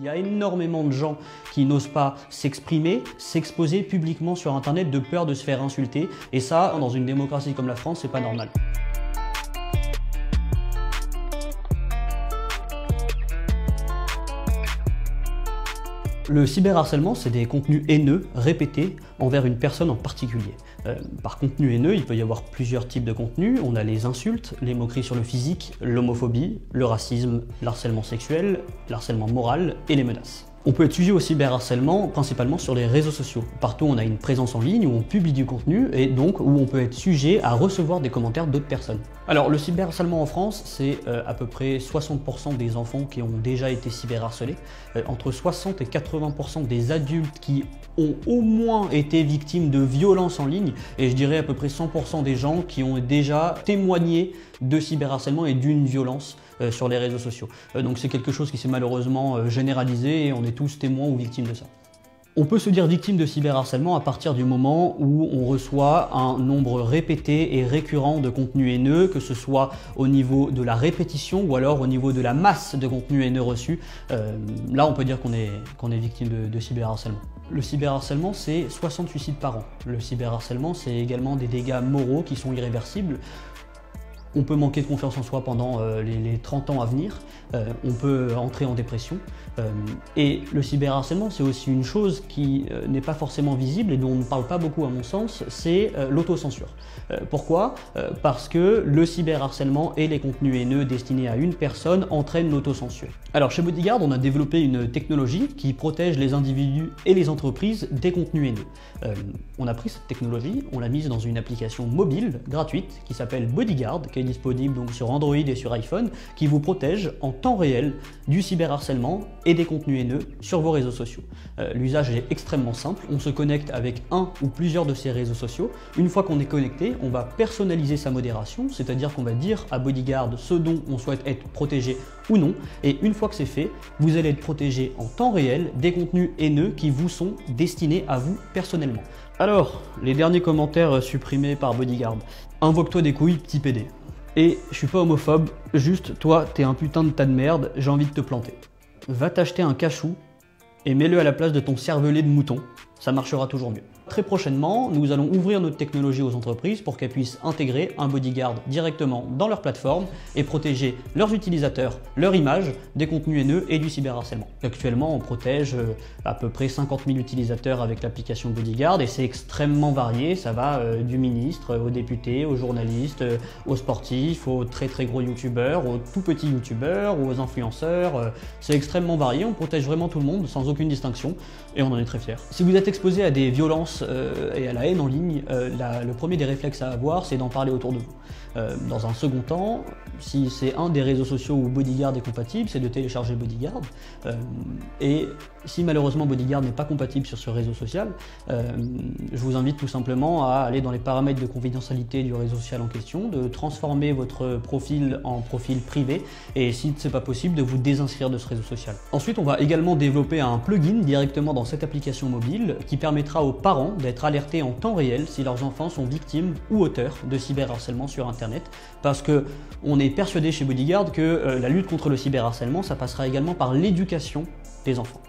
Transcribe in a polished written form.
Il y a énormément de gens qui n'osent pas s'exprimer, s'exposer publiquement sur Internet de peur de se faire insulter. Et ça, dans une démocratie comme la France, c'est pas normal. Le cyberharcèlement, c'est des contenus haineux répétés envers une personne en particulier. Par contenu haineux, il peut y avoir plusieurs types de contenus. On a les insultes, les moqueries sur le physique, l'homophobie, le racisme, l'harcèlement sexuel, l'harcèlement moral et les menaces. On peut être sujet au cyberharcèlement principalement sur les réseaux sociaux. Partout, on a une présence en ligne où on publie du contenu et donc où on peut être sujet à recevoir des commentaires d'autres personnes. Alors, le cyberharcèlement en France, c'est à peu près 60% des enfants qui ont déjà été cyberharcelés, entre 60 et 80% des adultes qui ont au moins été victimes de violences en ligne, et je dirais à peu près 100% des gens qui ont déjà témoigné de cyberharcèlement et d'une violence sur les réseaux sociaux. Donc c'est quelque chose qui s'est malheureusement généralisé et on est tous témoins ou victimes de ça. On peut se dire victime de cyberharcèlement à partir du moment où on reçoit un nombre répété et récurrent de contenus haineux, que ce soit au niveau de la répétition ou alors au niveau de la masse de contenus haineux reçus. Là, on peut dire qu'on est victime de cyberharcèlement. Le cyberharcèlement, c'est 60 suicides par an. Le cyberharcèlement, c'est également des dégâts moraux qui sont irréversibles. On peut manquer de confiance en soi pendant les 30 ans à venir, on peut entrer en dépression. Et le cyberharcèlement, c'est aussi une chose qui n'est pas forcément visible et dont on ne parle pas beaucoup à mon sens, c'est l'autocensure. Pourquoi? Parce que le cyberharcèlement et les contenus haineux destinés à une personne entraînent l'autocensure. Alors chez Bodyguard, on a développé une technologie qui protège les individus et les entreprises des contenus haineux. On a pris cette technologie, on l'a mise dans une application mobile gratuite qui s'appelle Bodyguard, qui est disponible donc sur Android et sur iPhone, qui vous protège en temps réel du cyberharcèlement et des contenus haineux sur vos réseaux sociaux. L'usage est extrêmement simple, on se connecte avec un ou plusieurs de ces réseaux sociaux. Une fois qu'on est connecté, on va personnaliser sa modération, c'est-à-dire qu'on va dire à Bodyguard ce dont on souhaite être protégé ou non, et une fois que c'est fait, vous allez être protégé en temps réel des contenus haineux qui vous sont destinés à vous personnellement. Alors, les derniers commentaires supprimés par Bodyguard. Invoque-toi des couilles, petit PD. Et je suis pas homophobe, juste toi, t'es un putain de tas de merde, j'ai envie de te planter. Va t'acheter un cachou et mets-le à la place de ton cervelet de mouton, ça marchera toujours mieux. Très prochainement, nous allons ouvrir notre technologie aux entreprises pour qu'elles puissent intégrer un Bodyguard directement dans leur plateforme et protéger leurs utilisateurs, leur image, des contenus haineux et du cyberharcèlement. Actuellement, on protège à peu près 50 000 utilisateurs avec l'application Bodyguard et c'est extrêmement varié. Ça va du ministre aux députés, aux journalistes, aux sportifs, aux très gros youtubeurs, aux tout petits youtubeurs, aux influenceurs. C'est extrêmement varié. On protège vraiment tout le monde sans aucune distinction et on en est très fiers. Si vous êtes exposé à des violences et à la haine en ligne, le premier des réflexes à avoir, c'est d'en parler autour de vous. Dans un second temps, si c'est un des réseaux sociaux où Bodyguard est compatible, c'est de télécharger Bodyguard. Et si malheureusement Bodyguard n'est pas compatible sur ce réseau social, je vous invite tout simplement à aller dans les paramètres de confidentialité du réseau social en question, de transformer votre profil en profil privé et si ce n'est pas possible, de vous désinscrire de ce réseau social. Ensuite, on va également développer un plugin directement dans cette application mobile qui permettra aux parents d'être alertés en temps réel si leurs enfants sont victimes ou auteurs de cyberharcèlement sur Internet, parce que on est persuadé chez Bodyguard que la lutte contre le cyberharcèlement, ça passera également par l'éducation des enfants.